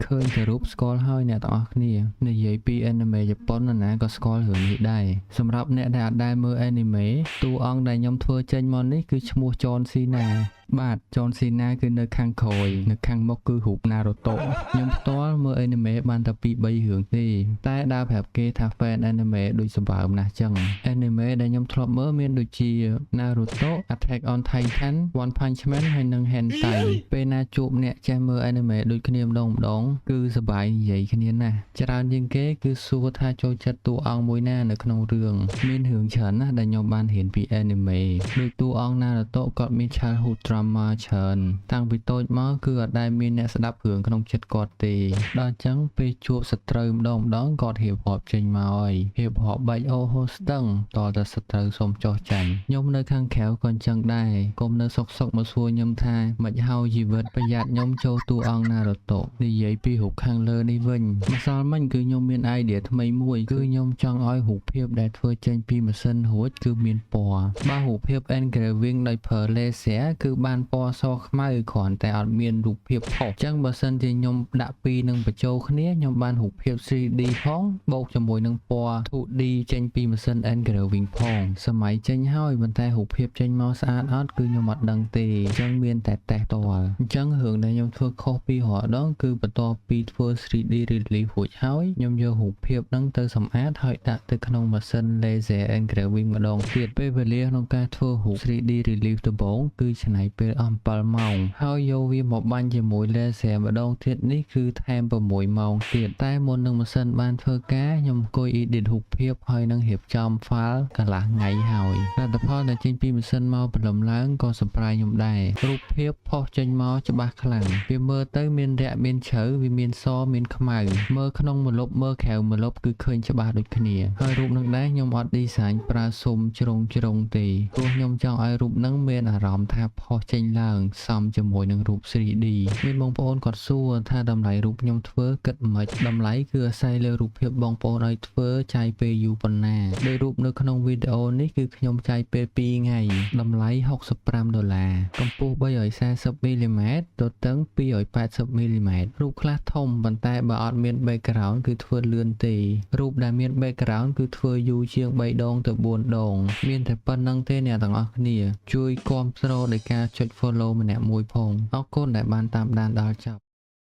ឃើញតែរូបស្គាល់ហើយអ្នកទាំងអស់គ្នានិយាយពី anime ជប៉ុនណាក៏ស្គាល់រឿងនេះដែរសម្រាប់អ្នកដែលអត់ដែលមើល anime តួអង្គដែលខ្ញុំធ្វើចេញមកនេះគឺឈ្មោះ John Cena បាទចនស៊ីណាគឺនៅខាងក្រោយនៅខាងមុខគឺរូបណារូតូខ្ញុំផ្ទាល់មើលអេនីមេបានតែ2 3រឿងទេតែដើរប្រាប់គេថា fan anime ដូចសម្បើមណាស់ចឹងអេនីមេដែលខ្ញុំធ្លាប់មើលមានដូចជា Naruto Attack on Titan One Punch Man ហើយនិង Hentai ពេលណាជួបអ្នកចេះមើលអេនីមេដូចគ្នាម្ដងគឺសប្បាយនិយាយគ្នាណាស់ច្រើនជាងគេគឺសួរថាចូលចិត្តតួអង្គមួយណានៅក្នុងរឿងមានរឿងច្រើនណាស់ដែលខ្ញុំបានរៀនពីអេនីមេដូចតួអង្គ Naruto គាត់មាន childhood drama ច្រើនតាំងពីតូចមកគឺអត់ដែលមានអ្នកស្ដាប់រឿងក្នុងចិត្តគាត់ទេដល់អញ្ចឹងពេលជួបសត្រូវម្ដងគាត់រៀបរាប់ចេញមកហើយរៀបរាប់បែកអូហូស្ទឹងតតែសត្រូវសុំចោះចាញ់ខ្ញុំនៅខាងក្រៅក៏អញ្ចឹងដែរកុំនៅសុកមកសួរខ្ញុំថាមិនហៅជីវិតប្រយ័ត្នខ្ញុំចូលតួអង្គ Naruto និយាយពីរូបខាងលើនេះវិញម្សិលមិញគឺខ្ញុំមាន idea ថ្មីមួយគឺខ្ញុំចង់ឲ្យរូបភាពដែលធ្វើចេញពីម៉ាស៊ីនរួចគឺមានពណ៌បើរូបភាព engraving ដោយប្រើ laser គឺបានពណ៌សខ្មៅគ្រាន់តែអត់មានរូបភាពផុសអញ្ចឹងបើសិនជាខ្ញុំដាក់ពីរនឹងបញ្ចូលគ្នាខ្ញុំបានរូបភាព 3D ផងបូកជាមួយនឹងពណ៌ 2D ចេញពីម៉ាស៊ីន engraving ផងសម័យចេញហើយប៉ុន្តែរូបភាពចេញមកស្អាតអត់គឺខ្ញុំអត់ដឹងទេអញ្ចឹងមានតែតេស្តតល់អញ្ចឹងរឿងដែលខ្ញុំធ្វើខុសពីរាល់ដងគឺបន្ទាប់ពីធ្វើ 3D release រួចហើយខ្ញុំយករូបភាពហ្នឹងទៅសម្អាតហើយដាក់ទៅក្នុងម៉ាស៊ីន laser engraving ម្ដងទៀតពេលវេលាក្នុងការធ្វើរូប 3D release ដំបូងគឺច្នៃពេលអស់7 ម៉ោងហើយយកវាមកបាញ់ជាមួយ laser ម្ដងទៀតនេះគឺថែម6 ម៉ោងទៀតតែមុននឹងម៉ាស៊ីនបានធ្វើការខ្ញុំអង្គុយ edit រូបភាពហើយនឹងរៀបចំ file កន្លះថ្ងៃហើយលទ្ធផលដែលចេញពីម៉ាស៊ីនមកព្រលឹមឡើងក៏surpriseខ្ញុំដែររូបភាពផុសចេញមកច្បាស់ខ្លាំងវាមើលទៅមានរយៈមានជ្រៅវាមានសមានខ្មៅមើលក្នុងម្លប់មើលក្រៅម្លប់គឺឃើញច្បាស់ដូចគ្នាហើយរូបនឹងដែរខ្ញុំអត់ design ប្រើស៊ុំជ្រុងទេព្រោះខ្ញុំចង់ឲ្យរូបនឹងមានអារម្មណ៍ថាផុសចេញឡើងសមជាមួយនឹងរូប 3D មានបងប្អូនគាត់សួរថាតម្លៃរូបខ្ញុំធ្វើគិតមិនតម្លៃគឺអាស្រ័យលើរូបភាពបងប្អូនឲ្យធ្វើចាយពេលយូរប៉ុណ្ណាដោយរូបនៅក្នុងវីដេអូនេះគឺខ្ញុំចាយពេល2ថ្ងៃតម្លៃ$65កម្ពស់ 340mm ទទឹង280mm រូបខ្លះធំប៉ុន្តែបើអត់មាន background គឺធ្វើលឿនទេរូបដែលមាន background គឺធ្វើយូរជាង3 ដងទៅ4 ដងមានតែប៉ុណ្្នឹងទេអ្នកទាំងអស់គ្នាជួយគាំទ្រដោយការចុច follow ម្នាក់មួយផងអរគុណដែលបានតាមដានដល់ចប់